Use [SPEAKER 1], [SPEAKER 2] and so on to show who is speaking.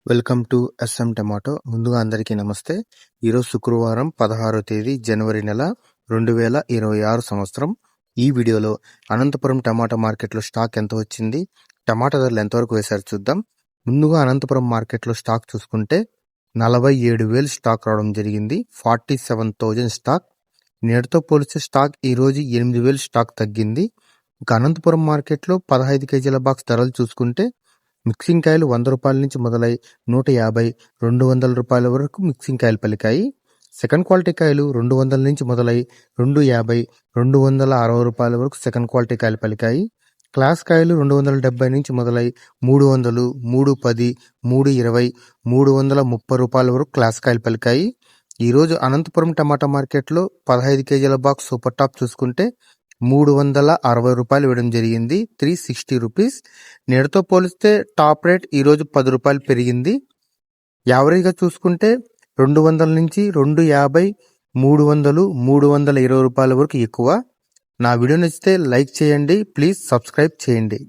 [SPEAKER 1] Welcome to S M tomato. ముందుగా అందరికీ నమస్తే. ఈరోజు శుక్రవారం 16వ తేదీ జనవరి నెల 2026 సంవత్సరం. ఈ వీడియోలో అనంతపురం టమాటా మార్కెట్లో స్టాక్ ఎంత వచ్చింది, టమాటా ధరలు ఎంతవరకు వేశారు చూద్దాం. ముందుగా అనంతపురం మార్కెట్లో స్టాక్ చూసుకుంటే 47,000 స్టాక్ రావడం జరిగింది. 47,000 స్టాక్. నేటితో పోలిస్తే స్టాక్ ఈరోజు 8,000 స్టాక్ తగ్గింది. ఇక అనంతపురం మార్కెట్లో 15 కేజీల బాక్స్ ధరలు చూసుకుంటే మిక్సింగ్ కాయలు 100 రూపాయల నుంచి మొదలై 150, 200 రూపాయల వరకు మిక్సింగ్ కాయలు పలికాయి. సెకండ్ క్వాలిటీ కాయలు 200 నుంచి మొదలై 250, 260 రూపాయల వరకు సెకండ్ క్వాలిటీ కాయలు పలికాయి. క్లాస్ కాయలు 270 నుంచి మొదలై 300, 310, 320, 330 రూపాయల వరకు క్లాస్ కాయలు పలికాయి. ఈరోజు అనంతపురం టమాటా మార్కెట్లో 15 కేజీల బాక్స్ సూపర్ టాప్ చూసుకుంటే 360 రూపాయలు ఇవ్వడం జరిగింది. 360 రూపీస్. నేటితో పోలిస్తే టాప్ రేట్ ఈరోజు 10 రూపాయలు పెరిగింది. యావరేజ్గా చూసుకుంటే 200 నుంచి 250, 300, 320 రూపాయల వరకు ఎక్కువ. నా వీడియో నచ్చితే లైక్ చేయండి. ప్లీజ్ సబ్స్క్రైబ్ చేయండి.